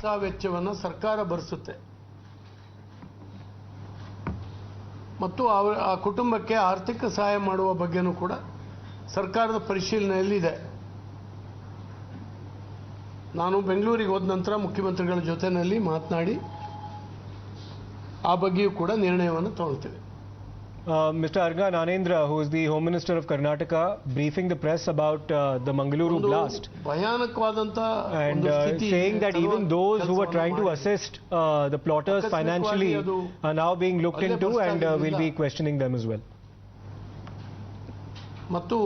ಚಿಕಿತ್ಸಾ ವೆಚ್ಚವನ್ನು ಸರ್ಕಾರ ಭರಿಸುತ್ತೆ ಮತ್ತು ಆ ಕುಟುಂಬಕ್ಕೆ ಆರ್ಥಿಕ ಸಹಾಯ ಮಾಡುವ ಬಗ್ಗೆನೂ ಕೂಡ ಸರ್ಕಾರದ ಪರಿಶೀಲನೆಯಲ್ಲಿದೆ. ನಾನು ಬೆಂಗಳೂರಿಗೆ ಹೋದ ನಂತರ ಮುಖ್ಯಮಂತ್ರಿಗಳ ಜೊತೆಯಲ್ಲಿ ಮಾತನಾಡಿ ಆ ಬಗ್ಗೆಯೂ ಕೂಡ ನಿರ್ಣಯವನ್ನು ತಗೊಳ್ತೇವೆ. Mr. Araga, Jnanendra, who is the Home Minister of Karnataka, briefing the press about the Mangaluru blast and saying that even those who were trying to assist the plotters financially are now being looked into and will be questioning them as well. ಮತ್ತು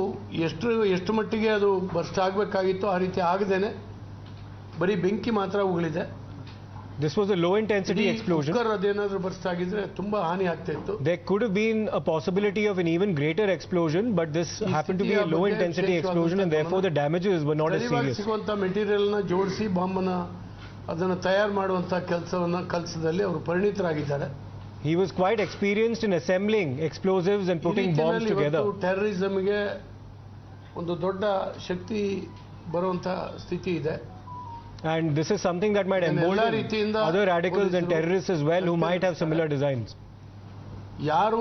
ಎಷ್ಟು ಮಟ್ಟಿಗೆ ಅದು burst ಆಗಬೇಕಾಗಿತ್ತು ಆ ರೀತಿ ಆಗದೇನೆ ಬರೀ ಬೆಂಕಿ ಮಾತ್ರ ಉಗುಳಿದೆ. This was a low intensity explosion. There could have been a possibility of an even greater explosion, but this happened to be a low intensity explosion and therefore the damages were not as serious. Material ನ ಜೋಡಿಸಿ bomb ಅದನ್ನು ತಯಾರು ಮಾಡುವಂತ ಕೆಲಸದಲ್ಲಿ ಅವರು ಪರಿಣಿತರಾಗಿದ್ದಾರೆ. He was quite experienced in assembling explosives and putting bombs together. Terrorism ಗೆ ಒಂದು ದೊಡ್ಡ ಶಕ್ತಿ ಬರುವಂತ ಸ್ಥಿತಿ ಇದೆ. And this is something that might embolden other radicals and terrorists as well who might have similar designs. ಯಾರು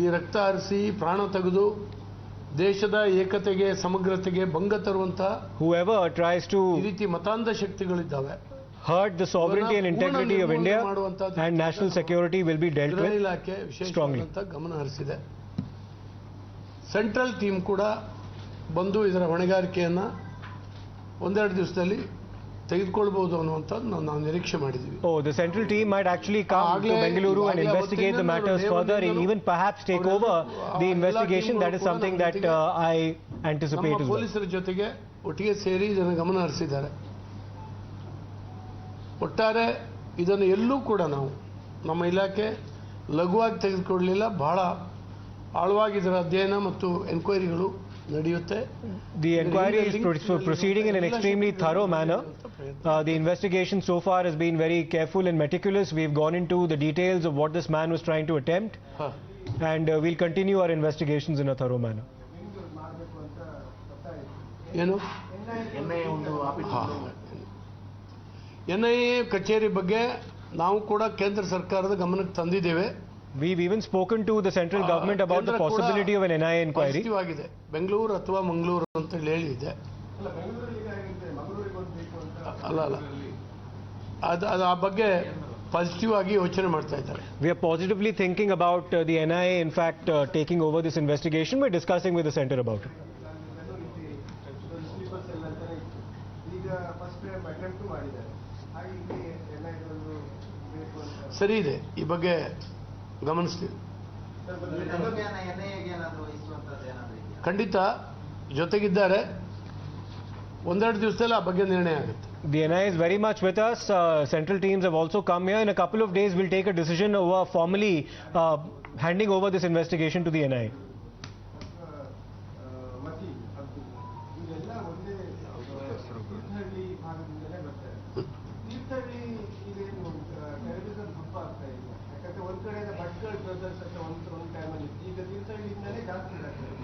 ಈ ರಕ್ತ ಹರಿಸಿ ಪ್ರಾಣ ತೆಗೆದು ದೇಶದ ಏಕತೆಗೆ ಸಮಗ್ರತೆಗೆ ಭಂಗ ತರುವಂತ whoever tries to ಈ ರೀತಿ ಮತಾಂಧ ಶಕ್ತಿಗಳಿದ್ದಾವೆ hurt the sovereignty and integrity of India and national security will be dealt with strongly. ಅಂತ ಗಮನ ಹರಿಸಿದೆ. ಸೆಂಟ್ರಲ್ ಟೀಮ್ ಕೂಡ ಬಂದು ಇದರ ಹೊಣೆಗಾರಿಕೆಯನ್ನ ಒಂದೆರಡು ದಿವಸದಲ್ಲಿ ತೆಗೆದುಕೊಳ್ಳಬಹುದು ಅನ್ನುವಂಥದ್ದು ನಾವು ನಿರೀಕ್ಷೆ ಮಾಡಿದ್ದೀವಿ. Oh, the central team might actually come to Mangaluru and investigate the matters further and even perhaps take over the investigation. That is something that I anticipate as well. ಪೊಲೀಸರ ಜೊತೆಗೆ ಒಟ್ಟಿಗೆ ಸೇರಿ ಇದನ್ನು ಗಮನ ಹರಿಸಿದ್ದಾರೆ. ಒಟ್ಟಾರೆ ಇದನ್ನು ಎಲ್ಲೂ ಕೂಡ ನಾವು ನಮ್ಮ ಇಲಾಖೆ ಲಘುವಾಗಿ ತೆಗೆದುಕೊಳ್ಳಲಿಲ್ಲ. ಬಹಳ ಆಳವಾಗಿ ಇದರ ಅಧ್ಯಯನ ಮತ್ತು ಎನ್ಕ್ವೈರಿಗಳು ನಡೆಯುತ್ತೆ. The inquiry is proceeding in an extremely thorough manner. The investigation so far has been very careful and meticulous. We've gone into the details of what this man was trying to attempt and we'll continue our investigations in a thorough manner. ಏನು NIA ಕಚೇರಿ ಬಗ್ಗೆ ನಾವು ಕೂಡ ಕೇಂದ್ರ ಸರ್ಕಾರದ ಗಮನಕ್ಕೆ ತಂದಿದ್ದೇವೆ. We've even spoken to the central government about the possibility of an NIA inquiry. Bengaluru ಅಥವಾ ಮಂಗಳೂರು ಅಂತ ಹೇಳಿದೆ. ಅಲ್ಲ ಅದು ಆ ಬಗ್ಗೆ ಪಾಸಿಟಿವ್ ಆಗಿ ಯೋಚನೆ ಮಾಡ್ತಾ ಇದ್ದಾರೆ. We are positively thinking about the NIA in fact taking over this investigation. We're discussing with the center about it. ಸರಿ ಇದೆ, ಈ ಬಗ್ಗೆ ಗಮನಿಸ್ತೀವಿ. ಖಂಡಿತ ಜೊತೆಗಿದ್ದಾರೆ. ಒಂದೆರಡು ದಿವಸದಲ್ಲಿ ಆ ಬಗ್ಗೆ ನಿರ್ಣಯ ಆಗುತ್ತೆ. The NIA is very much with us. Central teams have also come here. In a couple of days we'll take a decision over formally handing over this investigation to the NIA.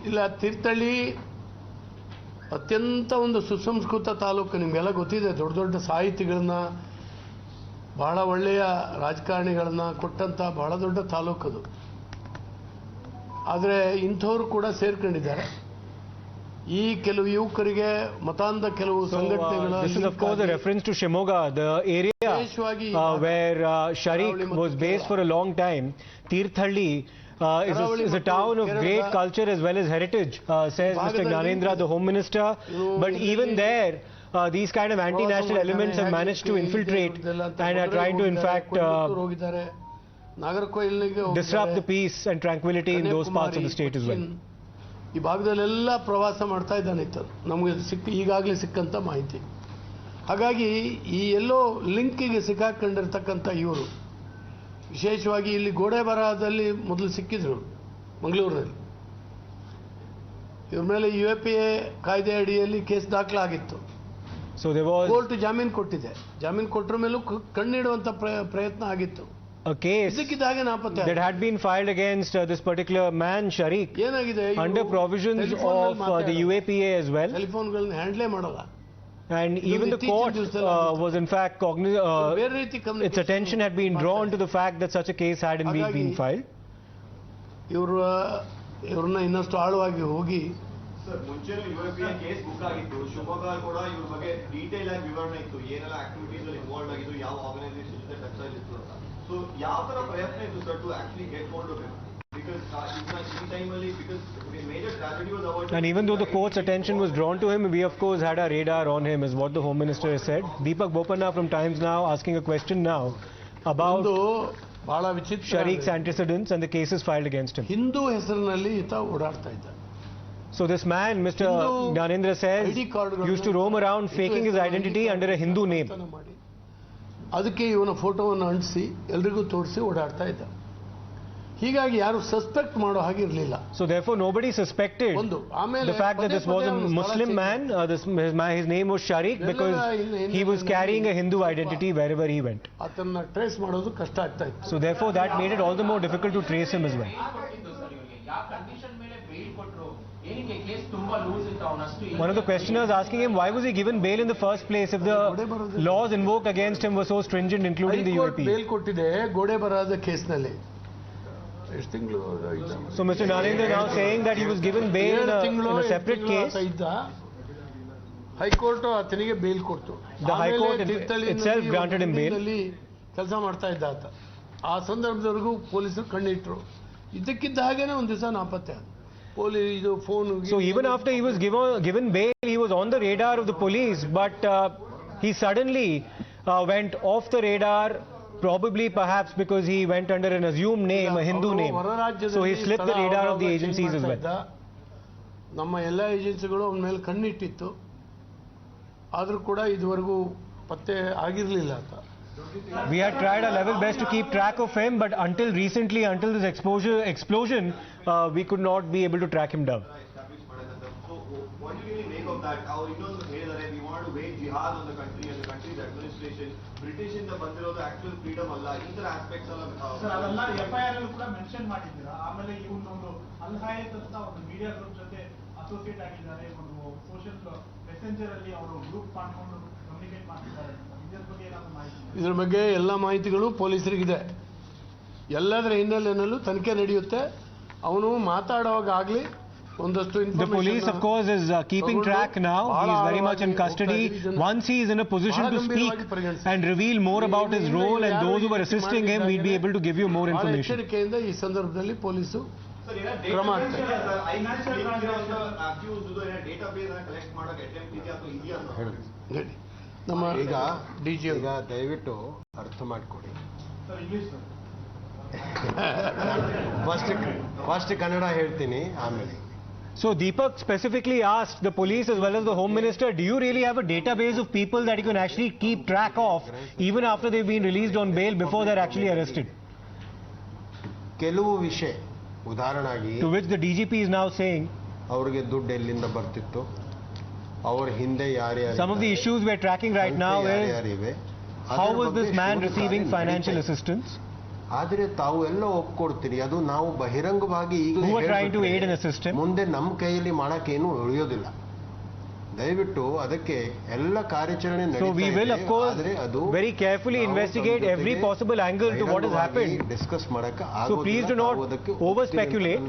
ಇಲ್ಲ, ತೀರ್ಥಹಳ್ಳಿ ಅತ್ಯಂತ ಒಂದು ಸುಸಂಸ್ಕೃತ ತಾಲೂಕು. ನಿಮಗೆಲ್ಲ ಗೊತ್ತಿದೆ, ದೊಡ್ಡ ದೊಡ್ಡ ಸಾಹಿತಿಗಳನ್ನ ಬಹಳ ಒಳ್ಳೆಯ ರಾಜಕಾರಣಿಗಳನ್ನ ಕೊಟ್ಟಂತ ಬಹಳ ದೊಡ್ಡ ತಾಲೂಕದು. ಆದರೆ ಇಂಥವ್ರು ಕೂಡ ಸೇರ್ಕೊಂಡಿದ್ದಾರೆ. ಈ ಕೆಲವು ಯುವಕರಿಗೆ ಮತಾಂಧ ಕೆಲವು ಸಂಘಟನೆಗಳ This is of course a reference to Shivamogga, the area where Shariq was based for a long time. Tirthalli is a town of great culture as well as heritage, says Mr. Jnanendra, the Home Minister. But even there, these kind of anti-national elements have managed to infiltrate and are trying to in fact disrupt the peace and tranquility in those parts of the state as well. ಈ ಭಾಗದಲ್ಲೆಲ್ಲ ಪ್ರವಾಸ ಮಾಡ್ತಾ ಇದ್ದಾನೆ ಇತ್ತು, ನಮಗೆ ಈಗಾಗಲೇ ಸಿಕ್ಕಂಥ ಮಾಹಿತಿ. ಹಾಗಾಗಿ ಈ ಎಲ್ಲೋ ಲಿಂಕಿಗೆ ಸಿಕ್ಕಾಕೊಂಡಿರ್ತಕ್ಕಂಥ ಇವರು ವಿಶೇಷವಾಗಿ ಇಲ್ಲಿ ಗೋಡೆ ಬರಹದಲ್ಲಿ ಮೊದಲು ಸಿಕ್ಕಿದ್ರು ಮಂಗಳೂರಿನಲ್ಲಿ. ಇವ್ರ ಮೇಲೆ UAPA ಕಾಯ್ದೆ ಅಡಿಯಲ್ಲಿ ಕೇಸ್ ದಾಖಲಾಗಿತ್ತು. ಕೋರ್ಟ್ ಜಾಮೀನು ಕೊಟ್ಟಿದೆ. ಜಾಮೀನು ಕೊಟ್ಟರ ಮೇಲೂ ಕಣ್ಣಿಡುವಂಥ ಪ್ರಯತ್ನ ಆಗಿತ್ತು. A case that had been filed against this particular man Shariq under provisions of the UAPA as well. ಟೆಲಿಫೋನ್ಗಳನ್ನ ಹ್ಯಾಂಡ್ಲೇ ಮಾಡಲ್ಲ. And even the court was in fact its attention had been drawn to the fact that such a case hadn't been filed. ಇವ್ರನ್ನ ಇನ್ನಷ್ಟು ಆಳವಾಗಿ ಹೋಗಿ sir ಮುಂಚೆ European case book ಆಗಿತ್ತು ಶಿವಮೊಗ್ಗ ಕೂಡ ಇವ್ರ ಬಗ್ಗೆ ಡೀಟೇಲ್ ಆಗಿ ವಿವರಣೆ ಇತ್ತು ಏನೆಲ್ಲ ಆಕ್ಟಿವಿಟೀಸ್ ಅಲ್ಲಿ ಇನ್ವಾಲ್ವ್ ಆಗಿದ್ದು ಯಾವ ಆರ್ಗನೈಸೇಷನ್ ಜೊತೆ ಟಚ್ ಆಗಿತ್ತು ಅಂತ ಸೊ ಯಾವ ತರ ಪ್ರಯತ್ನ ಇತ್ತು sir to actually get hold of him because in time only because a major tragedy was avoided. And even though the court's attention was drawn to him, we of course had our radar on him, is what the Home Minister has said. Deepak Bopanna from Times Now asking a question now about Shariq's antecedents and the cases filed against him. Hindu ಹೆಸರಿನಲ್ಲಿ ಈತ ಓಡಾಡ್ತಾ ಇದ್ದ. So this man, Mr. Jnanendra says, used to roam around faking his identity under a Hindu name. ಅದಕ್ಕೆ ಇವನ ಫೋಟೋವನ್ನು ಅಂಟಿಸಿ ಎಲ್ರಿಗೂ ತೋರಿಸಿ ಓಡಾಡ್ತಾ ಇದ್ದ. ಹೀಗಾಗಿ ಯಾರು ಸಸ್ಪೆಕ್ಟ್ ಮಾಡೋ ಹಾಗೆ ಇರಲಿಲ್ಲ. So therefore nobody suspected the fact that this was a Muslim man. His name was Shariq because he was carrying a Hindu identity wherever he went. ಅದನ್ನ ಟ್ರೇಸ್ ಮಾಡೋದು ಕಷ್ಟ ಆಗ್ತಾ ಇತ್ತು. So therefore that made it all the more difficult to trace him as well. One of the questioners asking him why was he given bail in the first place if the laws invoked against him were so stringent, including the UAP. bail ಕೊಟ್ಟಿದೆ ಗೋಡೆ ಬರದ ಕೇಸ್ನಲ್ಲಿ. So Mr. Jnanendra now saying that he was given bail in a separate case. High court ಆತನಿಗೆ bale ಕೊಡ್ತು. The High Court itself granted him bail. ಕೆಲಸ ಮಾಡ್ತಾ ಇದ್ದ ಆತ. ಆ ಸಂದರ್ಭದವರೆಗೂ ಪೊಲೀಸರು ಕಣ್ಣಿಟ್ರು. ಇದಕ್ಕಿದ್ದ ಹಾಗೇನೆ ಒಂದು ದಿವಸ ನಾಪತ್ತೆ. So even after he was given bail, he was on the radar of the police, but he suddenly went off the radar, probably perhaps because he went under an assumed name, a Hindu name. So he slipped the radar of the agencies as well. ನಮ್ಮ ಎಲ್ಲ ಏಜೆನ್ಸಿಗಳು ಅವನ ಮೇಲೆ ಕಣ್ಣಿಟ್ಟಿತ್ತು. ಆದರೂ ಕೂಡ ಇದುವರೆಗೂ ಪತ್ತೆ ಆಗಿರಲಿಲ್ಲ ಆತ. We had tried our level best to keep track of him, but until recently, until this explosion, we could not be able to track him down. So what do you really make of that? Our Indians say that we want to wage jihad on the country and the country's administration. British in the ಬಂದಿರೋ actual freedom ಅಲ್ಲ ಈ ತರ aspects ಎಲ್ಲ sir ಅದೆಲ್ಲ FIR ಅಲ್ಲಿ ಕೂಡ mention ಮಾಡಿದ್ದೀರಾ. ಆಮೇಲೆ ಇವನೊಂದು ಅಲ್ಹಾಯತ್ ಅಂತ ಒಂದು ಮೀಡಿಯಾ ಗ್ರೂಪ್ ಜೊತೆ ಅಸೋಸಿಯೇಟ್ ಆಗಿದ್ದಾರೆ, ಒಂದು ಸೋಷಿಯಲ್ ಮೆಸೆಂಜರ್ ಅಲ್ಲಿ ಅವರು ಗ್ರೂಪ್ ಮಾಡ್ಕೊಂಡು ಕಮ್ಯುನಿಕೇಟ್ ಮಾಡ್ತಿದ್ದಾರೆ. ಇದ್ರ ಬಗ್ಗೆ ಎಲ್ಲ ಮಾಹಿತಿಗಳು ಪೊಲೀಸರಿಗಿದೆ. ಎಲ್ಲದರ ಹಿನ್ನೆಲೆಯಲ್ಲೂ ತನಿಖೆ ನಡೆಯುತ್ತೆ. ಅವನು ಮಾತಾಡುವಾಗ ಆಗಲಿ ಒಂದಷ್ಟು The police of course is keeping track now. He is very much in custody. Once he is in a position to speak and reveal more about his role and those who were assisting him, we'll be able to give you more information. ಎಚ್ಚರಿಕೆಯಿಂದ ಈ ಸಂದರ್ಭದಲ್ಲಿ ಪೊಲೀಸರು ಕ್ರಮ ಆಗ್ತಾರೆ. ಈಗ ದಯವಿಟ್ಟು ಅರ್ಥ ಮಾಡಿಕೊಡಿ. ಫಸ್ಟ್ ಕನ್ನಡ ಹೇಳ್ತೀನಿ ಆಮೇಲೆ. So Deepak specifically asked the police as well as the Home Minister, do you really have a database of people that you can actually keep track of even after they've been released on bail before they're actually arrested? ಕೆಲವು ವಿಷಯ ಉದಾಹರಣೆಯಾಗಿ to which the DGP is now saying ಅವರಿಗೆ ದುಡ್ಡು ಎಲ್ಲಿಂದ ಬರ್ತಿತ್ತು, ಅವರ ಹಿಂದೆ ಯಾರ್ಯಾರು, some of the issues we're tracking right now is how was this man receiving financial assistance. ಆದರೆ ತಾವು ಎಲ್ಲ ಒಪ್ಕೊಡ್ತೀರಿ, ಅದು ನಾವು ಬಹಿರಂಗವಾಗಿ ಈಗಲೇ ಮುಂದೆ ನಮ್ಮ ಕೈಯಲ್ಲಿ ಮಾಡಕ್ಕೇನು ಉಳಿಯೋದಿಲ್ಲ. ದಯವಿಟ್ಟು ಅದಕ್ಕೆ ಎಲ್ಲ ಕಾರ್ಯಾಚರಣೆ So we will of course very carefully investigate every possible angle to what has happened. Discuss ಮಾಡಕ್ಕೆ So please do not over speculate.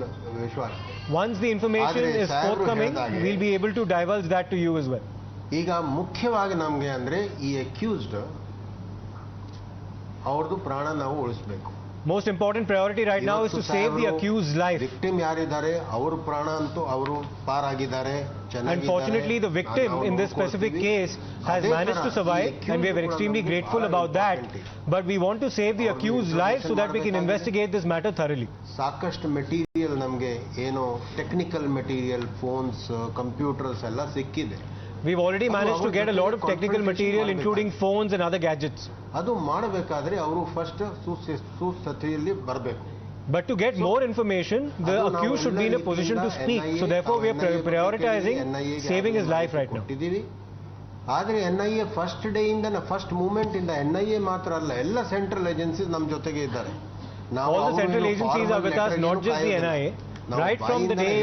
Once the information is forthcoming, we'll be able to divulge that to you as well. ಈಗ ಮುಖ್ಯವಾಗಿ ನಮಗೆ ಅಂದ್ರೆ ಈ accused ಅವ್ರದ್ದು ಪ್ರಾಣ ನಾವು ಉಳಿಸಬೇಕು. Most important priority right now is to save the accused's life. Victim ಯಾರಿದ್ದಾರೆ ಅವ್ರ ಪ್ರಾಣ ಅಂತೂ ಅವರು ಪಾರಾಗಿದ್ದಾರೆ. Unfortunately, the victim in this specific case has managed to survive and we are extremely grateful about that. But we want to save the accused's life so that we can investigate this matter thoroughly. ಸಾಕಷ್ಟು material ನಮಗೆ ಏನು technical material, phones, computers ಎಲ್ಲ ಸಿಕ್ಕಿದೆ. We've already managed to get a lot of technical material including phones and other gadgets. ಅದು ಮಾಡಬೇಕಾದ್ರೆ ಅವರು first ಸುಸ್ಥಿತಿಯಲ್ಲಿ ಬರಬೇಕು. But to get more information, the accused should be in a position to speak. So therefore we are prioritizing saving his life right now. ಆದರೆ NIA first day ಇಂದ first movement ಇಂದ NIA ಮಾತ್ರ ಅಲ್ಲ, ಎಲ್ಲ central agencies ನಮ್ಮ ಜೊತೆಗೆ ಇದ್ದಾರೆ. All the central agencies are with us, not just the NIA. Right from the day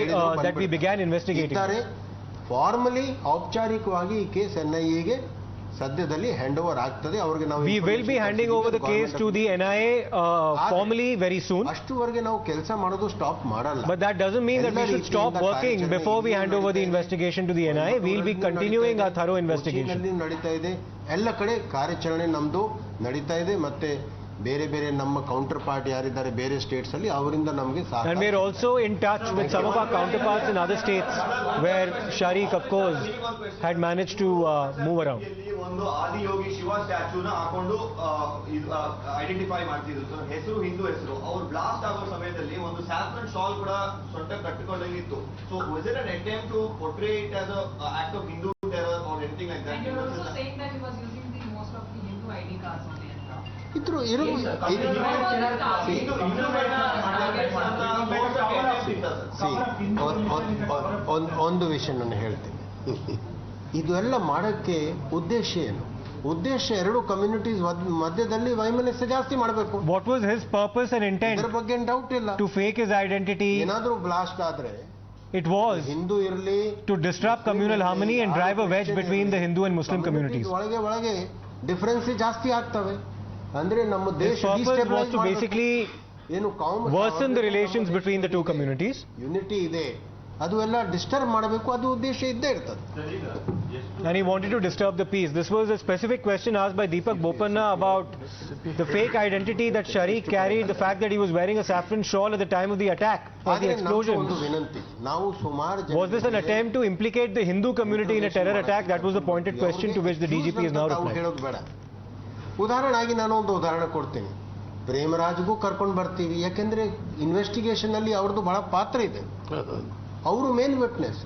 that we began investigating. Formally ಔಪಚಾರಿಕವಾಗಿ ಈ ಕೇಸ್ NIA ಗೆ ಸದ್ಯದಲ್ಲಿ ಹ್ಯಾಂಡ್ ಓವರ್ ಆಗ್ತದೆ ಅವರಿಗೆ. ನಾವು we will be handing over the case to the NIA formally very soon. ಅಷ್ಟುವರೆಗೆ ನಾವು ಕೆಲಸ ಮಾಡೋದು ಸ್ಟಾಪ್ ಮಾಡಲ್ಲ. But that doesn't mean that we should stop working before we hand over the investigation to the NIA. We will be continuing our thorough investigation. ನಡೀತಾ ಇದೆ, ಎಲ್ಲ ಕಡೆ ಕಾರ್ಯಾಚರಣೆ ನಮ್ದು ನಡೀತಾ ಇದೆ. ಮತ್ತೆ ಬೇರೆ ಬೇರೆ ನಮ್ಮ ಕೌಂಟರ್ ಪಾರ್ಟ್ ಯಾರಿದ್ದಾರೆ ಬೇರೆ ಸ್ಟೇಟ್ಸ್ ಅಲ್ಲಿ ಅವರಿಂದ ನಮಗೆ ಸಹಾಯ. And we are also in touch with some of our counterparts in other states where Shariq of course had managed to move around. ಒಂದು ಆದಿಯೋಗಿ ಶಿವ ಸ್ಟ್ಯಾಚ್ಯೂನ ಹಾಕೊಂಡು ಐಡೆಂಟಿಫೈ ಮಾಡ್ತಿದ್ರು. ಹೆಸರು ಹಿಂದೂ ಹೆಸರು. ಅವ್ರು ಬ್ಲಾಸ್ಟ್ ಆಗೋ ಸಮಯದಲ್ಲಿ ಒಂದು ಸ್ಯಾಫ್ರನ್ ಶಾಲ್ ಕೂಡ ಸೊಂಟ ಕಟ್ಟಿಕೊಂಡಂಗಿತ್ತು. So was it an attempt to portray it as a act of Hindu terror or anything like that? And you're also saying that he was using the most of the Hindu ID cards only. ಒಂದು ವಿಷಯ ನಾನು ಹೇಳ್ತೀನಿ, ಇದು ಎಲ್ಲ ಮಾಡಕ್ಕೆ ಉದ್ದೇಶ ಏನು? ಉದ್ದೇಶ ಎರಡು ಕಮ್ಯುನಿಟೀಸ್ ಮಧ್ಯದಲ್ಲಿ ವೈಮನಸ್ಯ ಜಾಸ್ತಿ ಮಾಡಬೇಕು. What was his purpose and intent? ಇದರ ಬಗ್ಗೆ ಡೌಟ್ ಇಲ್ಲ. To fake his identity. ಏನಾದರೂ ಬ್ಲಾಸ್ಟ್ ಆದ್ರೆ it was ಹಿಂದೂ ಇರಲಿ to disrupt communal harmony and drive a wedge between the Hindu and Muslim communities. ಒಳಗೆ ಡಿಫರೆನ್ಸ್ ಜಾಸ್ತಿ ಆಗ್ತವೆ. ಅಂದ್ರೆ ನಮ್ಮ ದೇಶ was to basically worsen the relations between the two communities. Unity ಇದೆ, ಅದು ಎಲ್ಲ ಡಿಸ್ಟರ್ಬ್ ಮಾಡಬೇಕು, ಅದು ಉದ್ದೇಶ ಇದ್ದೇ ಇರ್ತದೆ. And he wanted to disturb the peace. This was a specific question asked by Deepak Bopanna about the fake identity that Shariq carried, the fact that he was wearing a saffron shawl at the time of the attack or the explosion. Was this an attempt to implicate the Hindu community in a terror attack? That was the pointed question to which the DGP is now replying. ಉದಾಹರಣೆಯಾಗಿ ನಾನು ಒಂದು ಉದಾಹರಣೆ ಕೊಡ್ತೀನಿ. ಪ್ರೇಮರಾಜ್ಗೂ ಕರ್ಕೊಂಡು ಬರ್ತೀವಿ, ಯಾಕೆಂದ್ರೆ investigation ಅಲ್ಲಿ ಅವ್ರದ್ದು ಬಹಳ ಪಾತ್ರ ಇದೆ. ಅವರು ಮೇನ್ ವಿಟ್ನೆಸ್.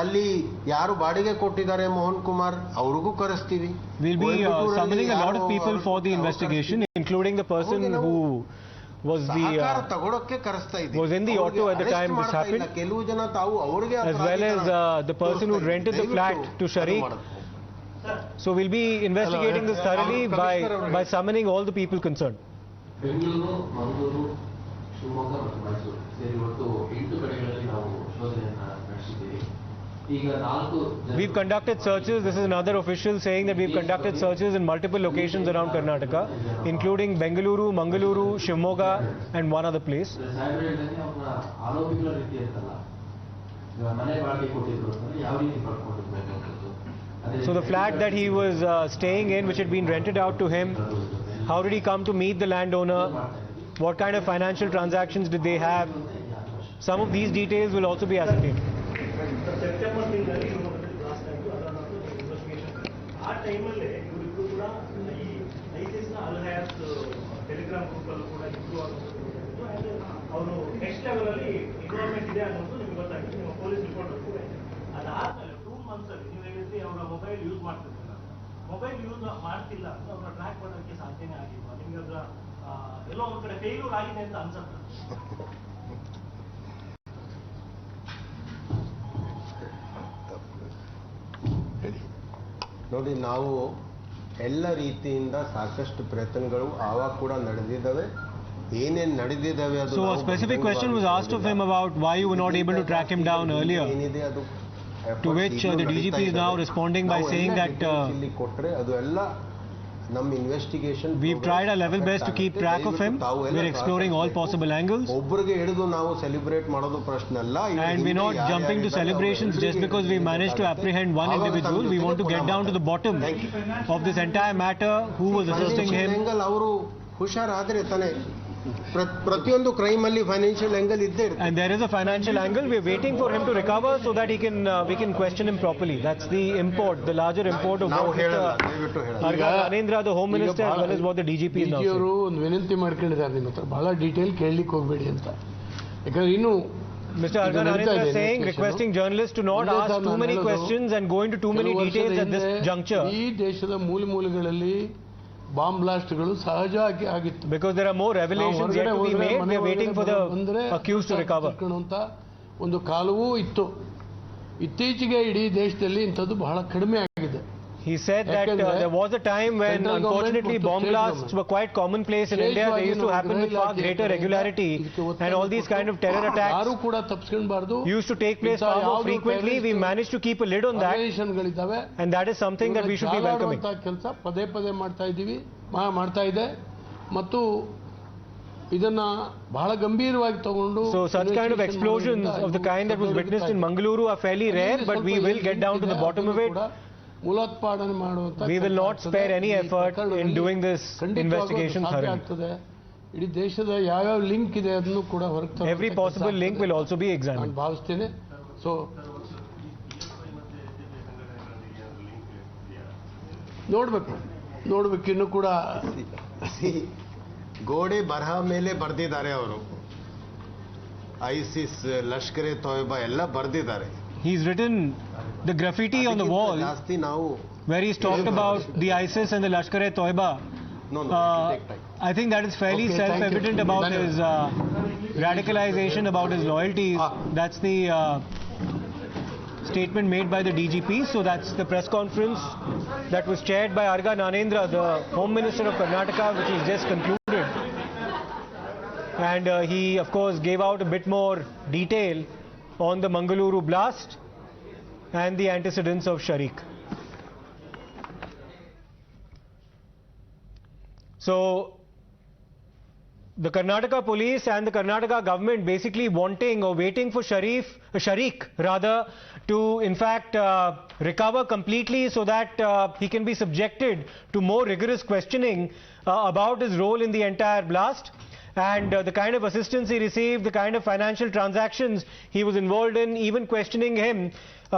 ಅಲ್ಲಿ ಯಾರು ಬಾಡಿಗೆ ಕೊಟ್ಟಿದ್ದಾರೆ ಮೋಹನ್ ಕುಮಾರ್ ಅವ್ರಿಗೂ ಕರೆಸ್ತೀವಿ. We'll be summoning a lot of people for the investigation, including the person who was the ತಗೊಳಕ್ಕೆ ಕರೆಸ್ತಾ ಇದ್ದೀವಿ. was in the auto at the time this happened. ಕೆಲವು ಜನ ತಾವು ಅವರಿಗೆ as well as the person who rented the flat to Shariq. So we'll be investigating this thoroughly by summoning all the people concerned. Bengaluru, Mangaluru, Shivamogga ಮತ್ತು ಮೈಸೂರು ಸೇರಿ ಒಟ್ಟು 8 ಕಡೆಗಳಲ್ಲಿ ನಾವು ಶೋಧನೆಯನ್ನು ನಡೆಸಿದ್ದೀವಿ. ಈಗ 4 We've conducted searches. This is another official saying that we've conducted searches in multiple locations around Karnataka, including Bengaluru, Mangaluru, Shivamogga and one other place. ಸಾಹೇಬ್ರೇಟಲ್ಲಿ ಅವರ ಆರೋಪಿಗಳ ರೀತಿ ಇರ್ತಲ್ಲ, ಮನೆ ಬಾಡಿಗೆ ಕೊಟ್ಟಿದ್ರು ಅಂದ್ರೆ ಯಾವ ರೀತಿ ಪಡ್ಕೊಂಡಿರ್ಬೇಕು ಅಂತ. So the flat that he was staying in, which had been rented out to him, how did he come to meet the landowner? What kind of financial transactions did they have? Some of these details will also be ascertained. September ತಿಂಗಳಲ್ಲಿ blast ಆಯಿತು. ಅದರ investigation ಆ ಟೈಮಲ್ಲೇ ಇವರಿಬ್ಬರು ಕೂಡ ಈ ಐಸಿಸ್ನ ಅಲ್ಹಯಾತ್ Telegram ಗ್ರೂಪಲ್ಲೂ ಕೂಡ improve ಆಗೋದು ಆ್ಯಂಡ್ ಅವರು ನೆಕ್ಸ್ಟ್ ಲೆವೆಲಲ್ಲಿ ಇನ್ವಾಲ್ವ್ಮೆಂಟ್ ಇದೆ ಅನ್ನೋದು ನಿಮ್ಗೆ ಗೊತ್ತಾಗಿದೆ. ನಿಮ್ಮ ಪೊಲೀಸ್ ರಿಪೋರ್ಟ್ ಕೂಡ ಅದಾದಮೇಲೆ 2 months ಅಲ್ಲಿ ನೀವು ಹೇಳಿದ್ರಿ ಅವರ ಮೊಬೈಲ್ ಯೂಸ್ ಮಾಡ್ತಿರ್ತಾರೆ. ಮೊಬೈಲ್ ಯೂಸ್ ಮಾಡ್ತಿಲ್ಲ ಅಂತ ಅವ್ರನ್ನ ಟ್ರ್ಯಾಕ್ ಮಾಡೋದಕ್ಕೆ ಸಾಧ್ಯನೇ ಆಗಿಲ್ವಾ? ನಿಮ್ಗೆ ಅದರ ಎಲ್ಲೋ ಒಂದು ಕಡೆ ಫೇಲ್ಯೂರ್ ಆಗಿದೆ ಅಂತ ಅನ್ಸುತ್ತೆ. ನೋಡಿ, ನಾವು ಎಲ್ಲ ರೀತಿಯಿಂದ ಸಾಕಷ್ಟು ಪ್ರಯತ್ನಗಳು ಆವಾಗ ಕೂಡ ನಡೆದಿದ್ದಾವೆ. ಏನೇನು ನಡೆದಿದ್ದಾವೆ ಅದು. So a specific question was asked of him about why you were not able to track him down earlier. ಏನಿದೆ ಅದು to which the DGP is now responding by saying that ಕೊಟ್ರೆ ಅದು ಎಲ್ಲ ನಮ್ಮ investigation. We've tried our level best to keep track of him. We're exploring all possible angles. ಒಬ್ಬರಿಗೆ ಹಿಡಿದು ನಾವು celebrate ಮಾಡೋದು ಪ್ರಶ್ನೆ ಅಲ್ಲ. And we're not jumping to celebrations just because we managed to apprehend one individual. We want to get down to the bottom of this entire matter. Who was assisting him? ಅವರು ಹುಷಾರಾದ್ರೆ ತಾನೆ. ಪ್ರತಿಯೊಂದು crime ಅಲ್ಲಿ financial angle ಇದ್ದೇ ಇರುತ್ತೆ. And there is a financial angle. We're waiting for him to recover so that we can question him properly. That's the import, the larger import of what Jnanendra, the Home Minister, as well as what the DGP is now saying. ಅವರು ಒಂದು ವಿನಂತಿ ಮಾಡ್ಕೊಂಡಿದ್ದಾರೆ ನಿಮ್ಮ ಹತ್ರ, ಬಹಳ detail ಕೇಳಲಿಕ್ಕೆ ಹೋಗಬೇಡಿ ಅಂತ. ಯಾಕಂದ್ರೆ ಇನ್ನು Mr. Jnanendra is saying, requesting journalists to not ask too many questions and go into too many details at this juncture. ಈ ದೇಶದ ಮೂಲೆಗಳಲ್ಲಿ ಬಾಂಬ್ ಬ್ಲಾಸ್ಟ್ಗಳು ಸಹಜ ಆಗಿತ್ತು. Because there are more revelations yet to be made. We are waiting for the accused to recover. ಒಂದು ಕಾಲವೂ ಇತ್ತು. ಇತ್ತೀಚೆಗೆ ಇಡೀ ದೇಶದಲ್ಲಿ ಇಂಥದ್ದು ಬಹಳ ಕಡಿಮೆ ಆಗಿದೆ. He said that there was a time when, unfortunately, bomb blasts were quite commonplace in India. They used to happen with far greater regularity, and all these kind of terror attacks ಯಾರು ಕೂಡ ತಪ್ಪಿಸ್ಕೊಳ್ಬಾರ್ದು. used to take place far more frequently. We managed to keep a lid on that, and that is something that we should be welcoming. ಕೆಲಸ ಪದೇ ಪದೇ ಮಾಡ್ತಾ ಇದೆ ಮತ್ತು ಇದನ್ನ ಬಹಳ ಗಂಭೀರವಾಗಿ ತಗೊಂಡು. So such kind of explosions of the kind that was witnessed in Mangaluru are fairly rare, but we will get down to the bottom of it. ಮೂಲೋತ್ಪಾದನೆ ಮಾಡುವಂತ We will not spare any effort in doing this investigation thoroughly. ಇಡೀ ದೇಶದ ಯಾವ್ಯಾವ link ಇದೆ ಅದನ್ನು ಕೂಡ ಹೊರಗೆ Every possible link will also be examined. ನಾನು ಭಾವಿಸ್ತೇನೆ. ಸೊ ನೋಡ್ಬೇಕು ಇನ್ನು ಕೂಡ ಗೋಡೆ ಬರಹ ಮೇಲೆ ಬರ್ದಿದ್ದಾರೆ ಅವರು. ಐಸಿಸ್, ಲಷ್ಕರ್ ಎ ತೊಯ್ಬಾ ಎಲ್ಲ ಬರ್ದಿದ್ದಾರೆ. He's written the graffiti on the wall ಜಾಸ್ತಿ ನಾವು where he's talked about the ISIS and the Lashkar e Toiba. I think that is fairly self-evident about his radicalization, about his loyalties. That's the statement made by the DGP. So that's the press conference that was chaired by Araga Jnanendra, the Home Minister of Karnataka, which was just concluded. And he, of course, gave out a bit more detail on the Mangaluru blast and the antecedents of Shariq. So the Karnataka police and the Karnataka government basically wanting or waiting for Shariq rather to in fact recover completely so that he can be subjected to more rigorous questioning about his role in the entire blast. And the kind of assistance he received, the kind of financial transactions he was involved in, even questioning him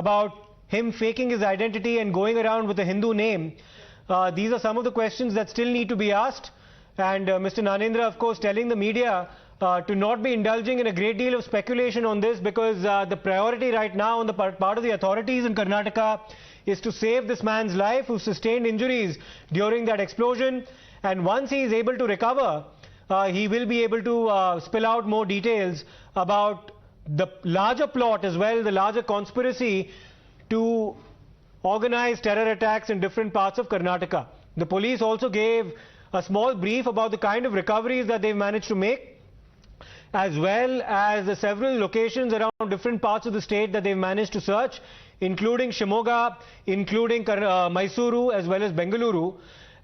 about him faking his identity and going around with a Hindu name. These are some of the questions that still need to be asked. And Mr. Jnanendra, of course, telling the media to not be indulging in a great deal of speculation on this, because the priority right now on the part of the authorities in Karnataka is to save this man's life who sustained injuries during that explosion. And once he is able to recover, he will be able to spill out more details about the larger plot as well, the larger conspiracy to organize terror attacks in different parts of Karnataka. The police also gave a small brief about the kind of recoveries that they've managed to make, as well as the several locations around different parts of the state that they've managed to search, including Shivamogga, including Mysuru, as well as Mangaluru.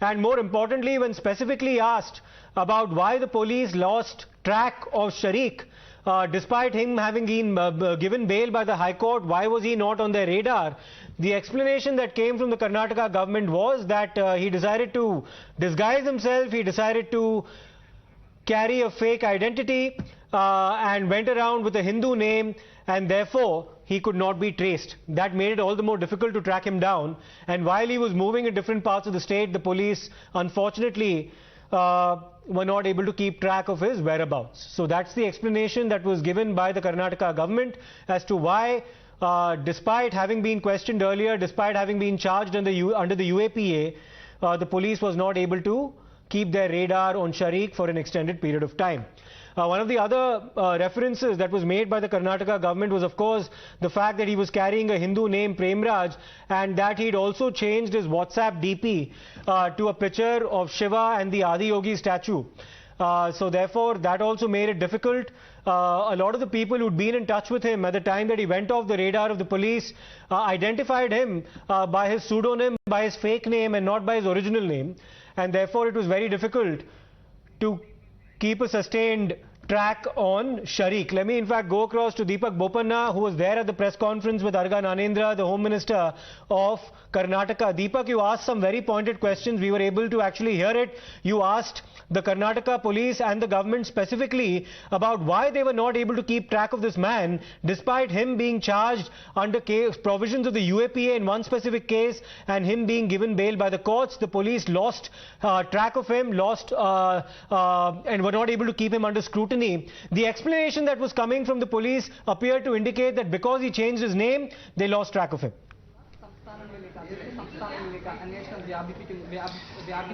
And more importantly, when specifically asked about why the police lost track of Shariq, despite him having been given bail by the High Court, why was he not on their radar? The explanation that came from the Karnataka government was that he decided to disguise himself, he decided to carry a fake identity and went around with a Hindu name, and therefore he could not be traced. That made it all the more difficult to track him down. And while he was moving in different parts of the state, the police unfortunately were not able to keep track of his whereabouts. So that's the explanation that was given by the Karnataka government as to why, despite having been questioned earlier, despite having been charged under the UAPA, the police was not able to keep their radar on Shariq for an extended period of time. One of the other references that was made by the Karnataka government was, of course, the fact that he was carrying a Hindu name, Premraj, and that he'd also changed his WhatsApp DP to a picture of Shiva and the Adiyogi statue. So therefore, that also made it difficult. A lot of the people who'd been in touch with him at the time that he went off the radar of the police identified him by his pseudonym, by his fake name, and not by his original name. And therefore, it was very difficult to keep a sustained track on Shariq. Let me in fact go across to Deepak Bopanna, who was there at the press conference with Araga Jnanendra, the Home Minister of Karnataka. Deepak, you asked some very pointed questions. We were able to actually hear it. You asked the Karnataka police and the government specifically about why they were not able to keep track of this man, despite him being charged under provisions of the UAPA in one specific case and him being given bail by the courts. The police lost track of him, and were not able to keep him under scrutiny. The explanation that was coming from the police appeared to indicate that because he changed his name, they lost track of him. ಬೇಕಾಗುತ್ತೆ ಸಂಸ್ಥಾನ ಅನ್ವೇಷಣೆ ವ್ಯಾಪಿಸಿ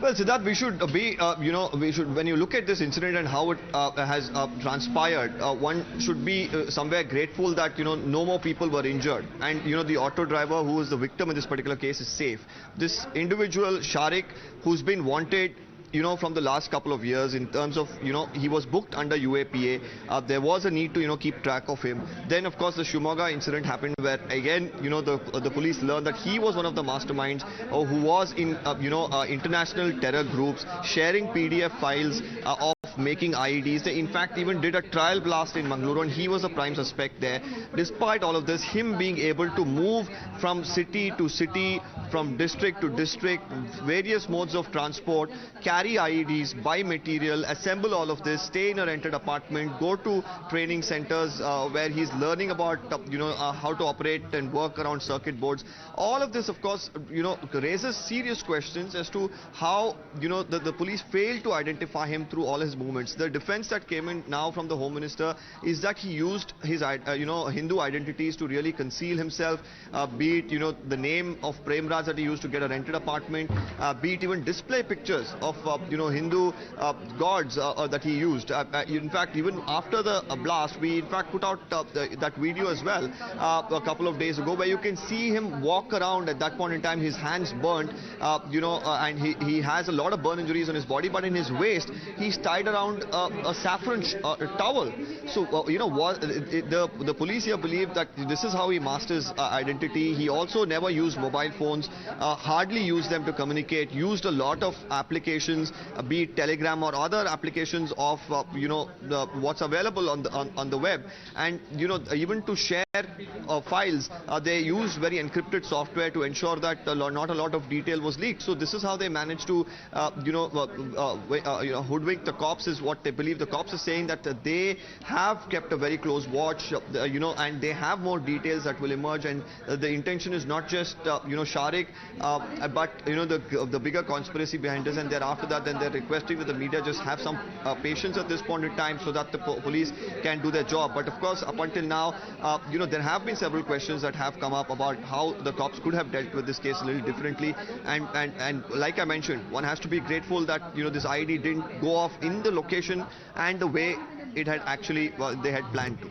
Well, Siddharth, we should be, when you look at this incident and how it has transpired, one should be somewhere grateful that, no more people were injured. And, the auto driver who is the victim in this particular case is safe. This individual, Shariq, who's been wanted, from the last couple of years in terms of, he was booked under UAPA. There was a need to, keep track of him. Then, of course, the Shivamogga incident happened where, again, the police learned that he was one of the masterminds who was in, international terror groups, sharing PDF files of making IEDs. They, in fact, even did a trial blast in Mangaluru, and he was a prime suspect there. Despite all of this, him being able to move from city to city, from district to district, various modes of transport, carry IEDs, buy material, assemble all of this, stay in a rented apartment, go to training centers where he's learning about, how to operate and work around circuit boards. All of this, of course, raises serious questions as to how, the police failed to identify him through all his movements. The defense that came in now from the Home Minister is that he used his, Hindu identities to really conceal himself, be it, the name of Prem Raj that he used to get a rented apartment, be it even display pictures of, Hindu gods that he used. In fact, even after the blast, we in fact put out that video as well a couple of days ago, where you can see him walk around. At that point in time, his hands burnt, and he has a lot of burn injuries on his body, but in his waist, he's tied around a saffron towel. So, the police here believe that this is how he masters identity. He also never used mobile phones, hardly used them to communicate, used a lot of applications, be it Telegram or other applications of, what's available on the web. And, even to share files, they used very encrypted software to ensure that not a lot of detail was leaked. So this is how they managed to, hoodwink the cops, is what they believe. The cops are saying that they have kept a very close watch, and they have more details that will emerge. And the intention is not just, Shariq, but, the bigger conspiracy behind this. And thereafter that, then they're requesting that the media just have some patience at this point in time so that the police can do their job. But of course, up until now, there have been several questions that have come up about how the cops could have dealt with this case a little differently. And like I mentioned, one has to be grateful that, this IED didn't go off in the location and the way it had actually, they had planned to.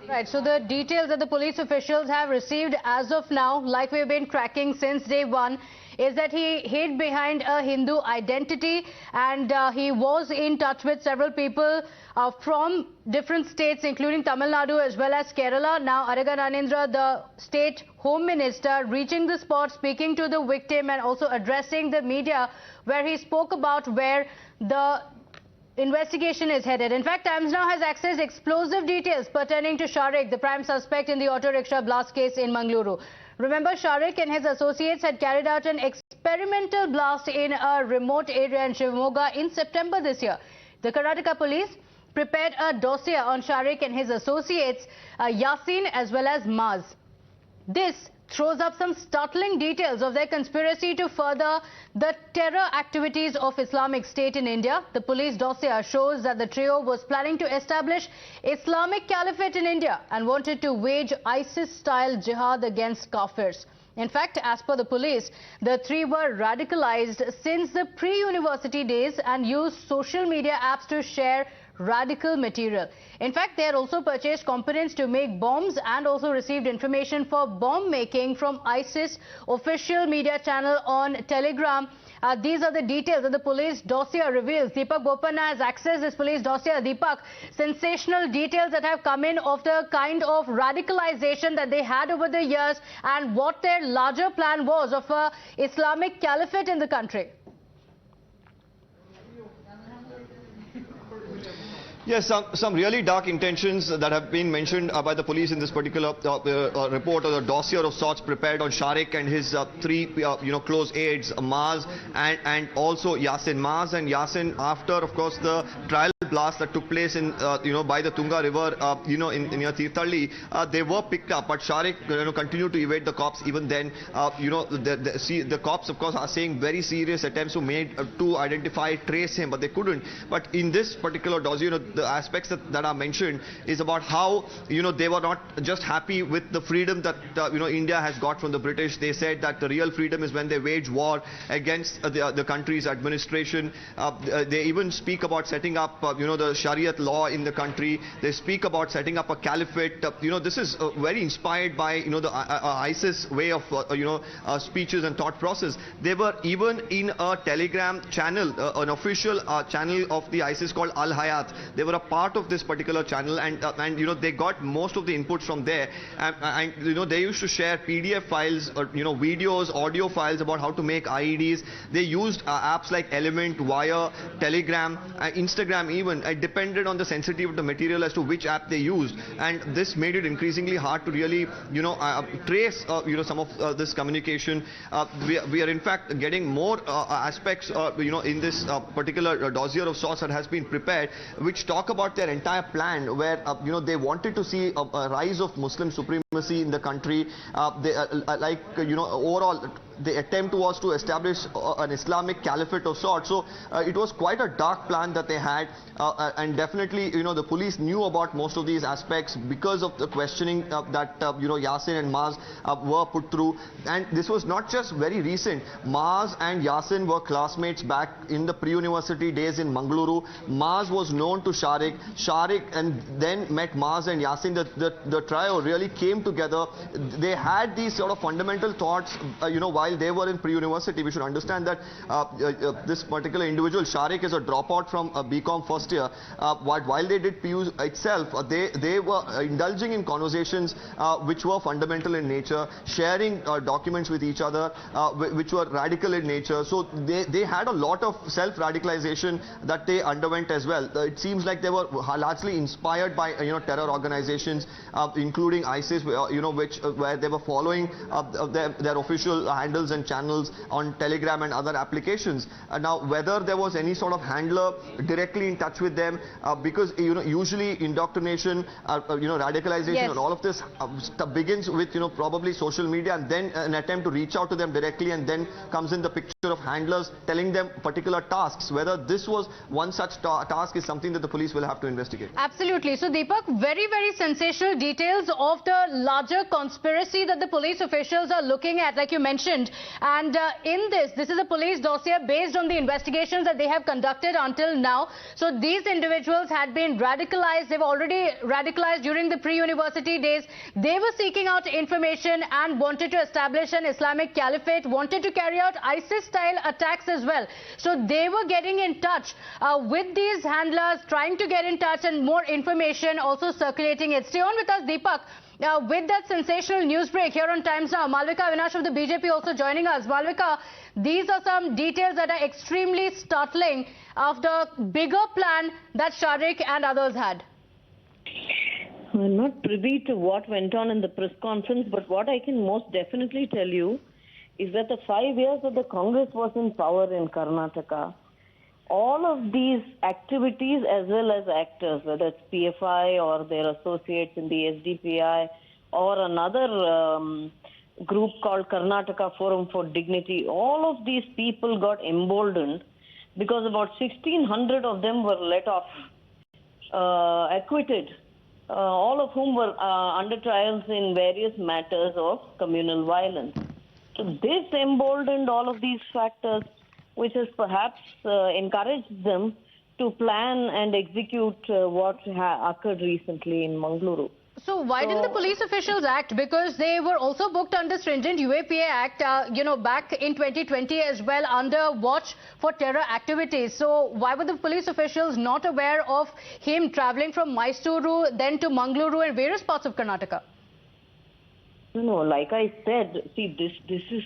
Right, so the details that the police officials have received as of now, like we've been tracking since day one, is that he hid behind a Hindu identity, and he was in touch with several people from different states, including Tamil Nadu as well as Kerala. Now, Araga Jnanendra, the state home minister, reaching the spot, speaking to the victim and also addressing the media, where he spoke about where the investigation is headed. In fact, Times Now has accessed explosive details pertaining to Shariq, the prime suspect in the auto rickshaw blast case in Mangaluru. Remember, Shariq and his associates had carried out an experimental blast in a remote area in Shivamogga in September this year. The Karnataka police prepared a dossier on Shariq and his associates, Yasin as well as Maz. This throws up some startling details of their conspiracy to further the terror activities of Islamic State in India. The police dossier shows that the trio was planning to establish Islamic Caliphate in India and wanted to wage ISIS-style jihad against Kafirs. In fact, as per the police, the three were radicalized since the pre-university days and used social media apps to share radical material. In fact, they had also purchased components to make bombs and also received information for bomb making from ISIS official media channel on Telegram. These are the details that the police dossier reveals. Deepak Bopanna has accessed this police dossier. Deepak, sensational details that have come in of the kind of radicalization that they had over the years and what their larger plan was of a Islamic Caliphate in the country. Yes, some really dark intentions that have been mentioned by the police in this particular report, or the dossier of sorts prepared on Shariq and his three close aides, Maz and also Yasin. Maz and Yasin, after of course the trial blasts that took place in, by the Tunga River, in near Tirthalli, they were picked up. But Shariq, continued to evade the cops. Even then, the cops, of course, are saying very serious attempts were made to identify, trace him, but they couldn't. But in this particular dossier, the aspects that are mentioned is about how, they were not just happy with the freedom that, India has got from the British. They said that the real freedom is when they wage war against the country's administration. They even speak about setting up, the Shariat law in the country. They speak about setting up a caliphate. This is very inspired by, the ISIS way of, speeches and thought process. They were even in a Telegram channel, an official channel of the ISIS called Al Hayat. They were a part of this particular channel, and they got most of the inputs from there. And they used to share PDF files, or videos, audio files about how to make IEDs. They used apps like Element, Wire, Telegram, Instagram even. It depended on the sensitivity of the material as to which app they used, and this made it increasingly hard to really trace some of this communication. We are in fact getting more aspects in this particular dossier of sorts that has been prepared, which talk about their entire plan, where they wanted to see a rise of Muslim supremacy in the country. Overall, the attempt was to establish an Islamic caliphate of sorts. So it was quite a dark plan that they had, and definitely the police knew about most of these aspects because of the questioning that Yasin and Maaz were put through. And this was not just very recent. Maaz and Yasin were classmates back in the pre-university days in Mangaluru. Maaz was known to Shariq. Shariq and then met Maaz and Yasin. The trio really came together. They had these sort of fundamental thoughts, while they were in pre-university. We should understand that this particular individual, Shariq, is a dropout from BCom first year. While they did PU itself, they were indulging in conversations which were fundamental in nature, sharing documents with each other, which were radical in nature. So they had a lot of self-radicalization that they underwent as well. It seems like they were largely inspired by terror organizations, including ISIS, where they were following their official handles and channels on Telegram and other applications. Now, whether there was any sort of handler directly in touch with them, because usually indoctrination, radicalization, yes, and all of this begins with probably social media, and then an attempt to reach out to them directly, and then comes in the picture of handlers telling them particular tasks. Whether this was one such task is something that the police will have to investigate. Absolutely. So Deepak, very, very sensational details of the larger conspiracy that the police officials are looking at, like you mentioned. And in this is a police dossier based on the investigations that they have conducted until now. So these individuals had been radicalized. They were already radicalized during the pre-university days. They were seeking out information and wanted to establish an Islamic caliphate, wanted to carry out ISIS-style attacks as well. So they were getting in touch with these handlers, trying to get in touch, and more information also circulating it. Stay on with us, Deepak. With that sensational news break here on Times Now, Malvika Avinash of the BJP also joining us. Malvika, these are some details that are extremely startling of the bigger plan that Shariq and others had. I'm not privy to what went on in the press conference, but what I can most definitely tell you is that the 5 years that the Congress was in power in Karnataka, all of these activities as well as actors, whether it's PFI or their associates in the SDPI or another group called Karnataka Forum for Dignity, all of these people got emboldened because about 1,600 of them were let off, acquitted, all of whom were under trials in various matters of communal violence. So this emboldened all of these factors, which has perhaps encouraged them to plan and execute what occurred recently in Mangaluru. So why didn't the police officials act? Because they were also booked under stringent UAPA Act, back in 2020 as well, under watch for terror activities. So why were the police officials not aware of him traveling from Mysuru, then to Mangaluru and various parts of Karnataka? No, like I said, see, this has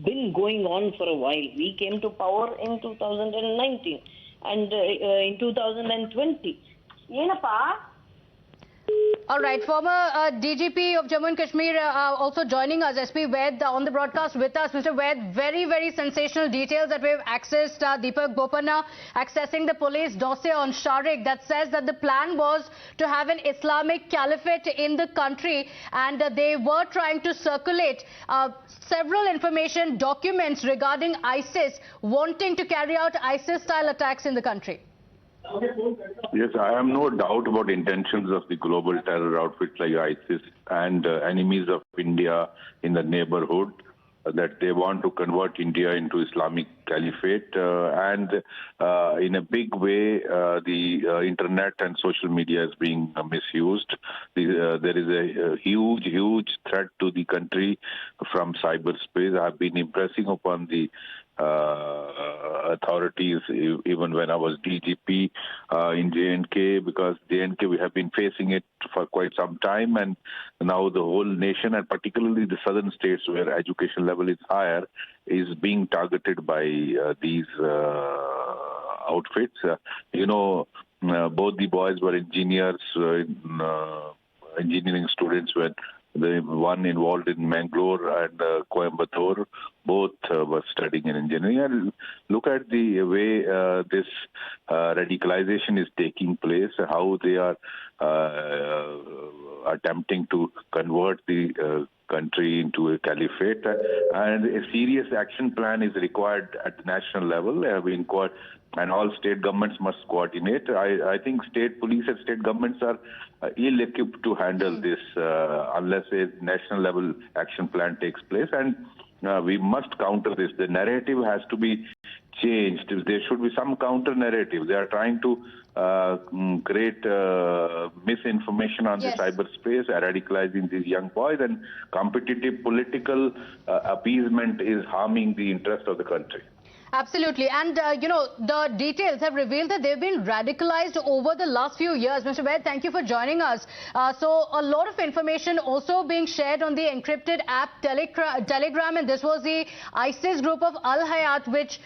been going on for a while. We came to power in 2019 and in 2020. All right, former DGP of Jammu and Kashmir also joining us, SP Vaid, on the broadcast with us. Mr. Vaid, very, very sensational details that we've accessed. Deepak Bopanna accessing the police dossier on Shariq that says that the plan was to have an Islamic caliphate in the country, and they were trying to circulate several information documents regarding ISIS, wanting to carry out ISIS-style attacks in the country. Yes, I have no doubt about intentions of the global terror outfits like ISIS and enemies of India in the neighborhood, that they want to convert India into Islamic caliphate, and in a big way the internet and social media is being misused. There is a huge threat to the country from cyberspace. I have been impressing upon the authorities even when I was DGP in J&K, because J&K we have been facing it for quite some time, and now the whole nation, and particularly the southern states where education level is higher, is being targeted by these outfits. Both the boys were engineers, engineering students, when the one involved in Mangaluru and Coimbatore, both were studying in engineering. And look at the way this radicalization is taking place, how they are attempting to convert the country into a caliphate, and a serious action plan is required at the national level. And all state governments must coordinate. I think state police and state governments are ill-equipped to handle this unless a national level action plan takes place. And we must counter this. The narrative has to be changed. There should be some counter narrative. They are trying to create misinformation on the cyberspace, radicalizing these young boys, and competitive political appeasement is harming the interest of the country. Absolutely. And, the details have revealed that they've been radicalized over the last few years. Mr. Vaid, thank you for joining us. So a lot of information also being shared on the encrypted app Telegram, and this was the ISIS group of Al Hayat, which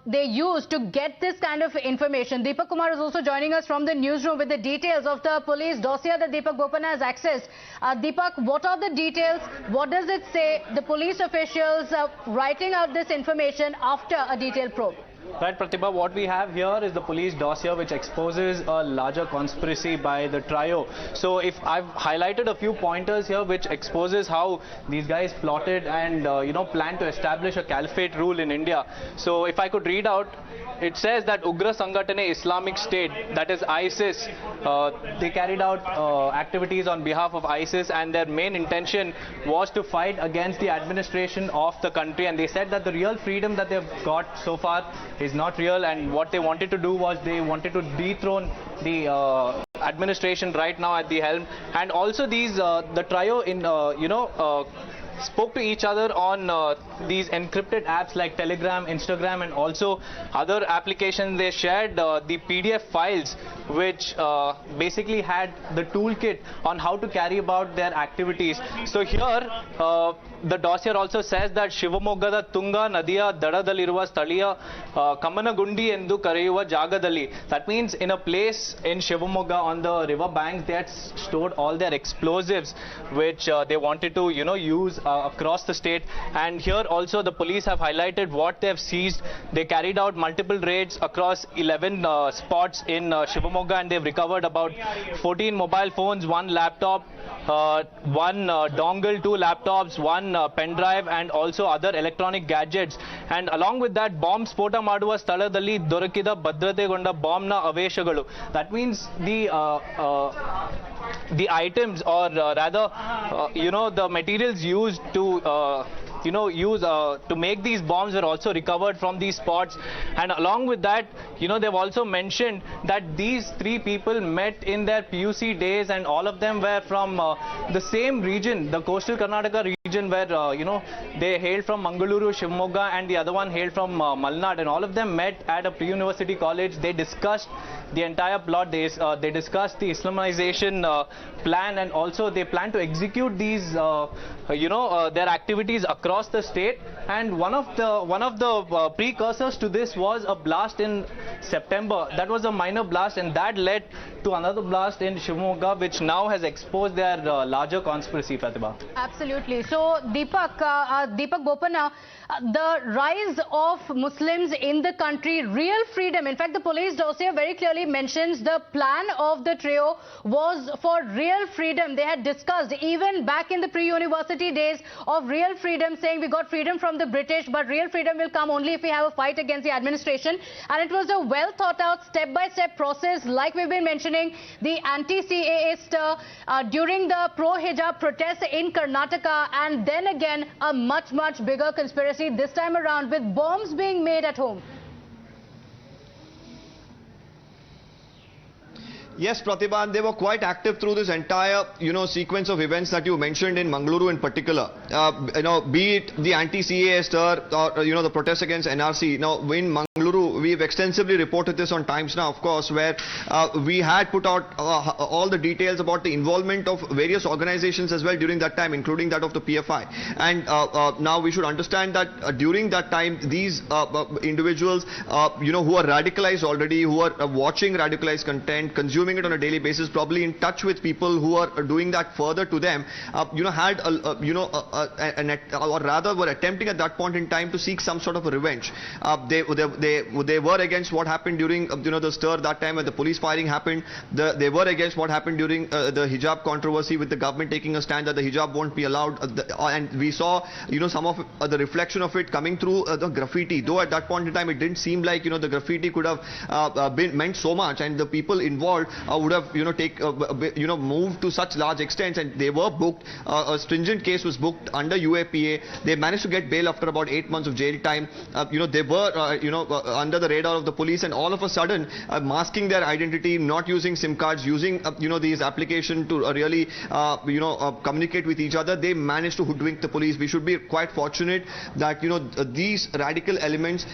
they used to get this kind of information. Deepak Kumar is also joining us from the newsroom with the details of the police dossier that Deepak Bopanna has accessed. Deepak, what are the details? What does it say? The police officials writing out this information after a detailed probe. Right, Pratibha, what we have here is the police dossier which exposes a larger conspiracy by the trio. So if I've highlighted a few pointers here which exposes how these guys plotted and planned to establish a caliphate rule in India. So if I could read out, it says that Ugra Sangatane Islamic State, that is ISIS, they carried out activities on behalf of ISIS, and their main intention was to fight against the administration of the country. And they said that the real freedom that they've got so far is not real, and what they wanted to do was they wanted to dethrone the administration right now at the helm. And also these the trio in spoke to each other on these encrypted apps like Telegram, Instagram, and also other applications. They shared the PDF files which basically had the toolkit on how to carry about their activities. So here the dossier also says that Shivamogga Tunga Nadiya Dadadaliruva Staliya Kamanagundi endu Kareyuva Jagadali. That means in a place in Shivamogga on the river banks, they had stored all their explosives which they wanted to use across the state. And here also the police have highlighted what they have seized. They carried out multiple raids across 11 spots in Shivamogga, and they've recovered about 14 mobile phones, 1 laptop, 1 dongle, 2 laptops, 1 pen drive, and also other electronic gadgets. And along with that, bomb spota ಮಾಡುವ ಸ್ಥಳದಲ್ಲಿ ದೊರಕಿದ ಭದ್ರತೆಗೊಂಡ ಬಾಂಬ್ನ ಅವಶೇಷಗಳು. That means the items, or rather the materials used to to make these bombs were also recovered from these spots. And along with that, they've also mentioned that these 3 people met in their PUC days, and all of them were from the same region, the coastal Karnataka region, where they hailed from Mangaluru, Shivamogga, and the other one hailed from Malnad, and all of them met at a pre-university college. They discussed the entire plot. They discussed the Islamization plan, and also they plan to execute these their activities across across the state, and one of the precursors to this was a blast in September. That was a minor blast, and that led to another blast in Shivamogga, which now has exposed their larger conspiracy, Pratibha. Absolutely. So, Deepak Bopanna, the rise of Muslims in the country, real freedom. In fact, the police dossier very clearly mentions the plan of the trio was for real freedom. They had discussed even back in the pre-university days of real freedom, saying we got freedom from the British, but real freedom will come only if we have a fight against the administration. And it was a well thought out step-by-step process, like we've been mentioning, the anti-CAA stir during the pro-hijab protests in Karnataka, and then again a much bigger conspiracy this time around with bombs being made at home. Yes, Pratibha, and they were quite active through this entire, sequence of events that you mentioned in Mangaluru in particular. Be it the anti-CAA stir or, the protests against NRC. Now, in Mangaluru, we've extensively reported this on Times Now, of course, where we had put out all the details about the involvement of various organizations as well during that time, including that of the PFI. And now we should understand that during that time, these individuals, who are radicalized already, who are watching radicalized content, consuming it on a daily basis, probably in touch with people who are doing that further to them, had or rather were attempting at that point in time to seek some sort of a revenge. They were against what happened during the stir that time when the police firing happened. They were against what happened during the hijab controversy, with the government taking a stand that the hijab won't be allowed, and we saw some of the reflection of it coming through the graffiti, though at that point in time it didn't seem like the graffiti could have been meant so much, and the people involved would have moved to such large extents, and they were booked. A stringent case was booked under UAPA. They managed to get bail after about 8 months of jail time. They were under the radar of the police, and all of a sudden masking their identity, not using SIM cards, using these applications to really communicate with each other. They managed to hoodwink the police. We should be quite fortunate that these radical elements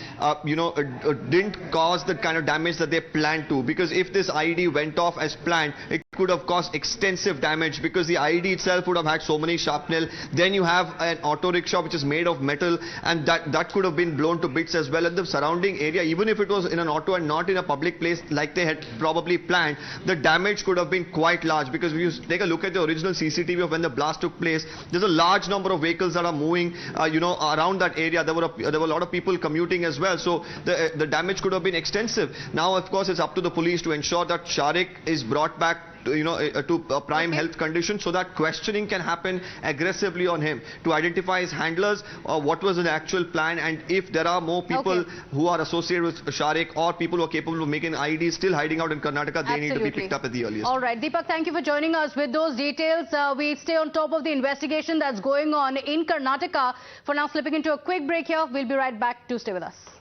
didn't cause the kind of damage that they planned to, because if this IED went off as planned, it could have caused extensive damage, because the IED itself would have had so many shrapnel. Then you have an auto rickshaw which is made of metal, and that could have been blown to bits as well. And the surrounding area, even if it was in an auto and not in a public place like they had probably planned, the damage could have been quite large, because if you take a look at the original CCTV of when the blast took place, there's a large number of vehicles that are moving around that area. There were a lot of people commuting as well, so the damage could have been extensive. Now, of course, it's up to the police to ensure that Shariq is brought back to a prime health condition, so that questioning can happen aggressively on him to identify his handlers, what was the actual plan, and if there are more people who are associated with Shariq or people who are capable of making IEDs still hiding out in Karnataka, they need to be picked up at the earliest. All right, Deepak, thank you for joining us with those details. We stay on top of the investigation that's going on in Karnataka. For now, slipping into a quick break here. We'll be right back. To stay with us.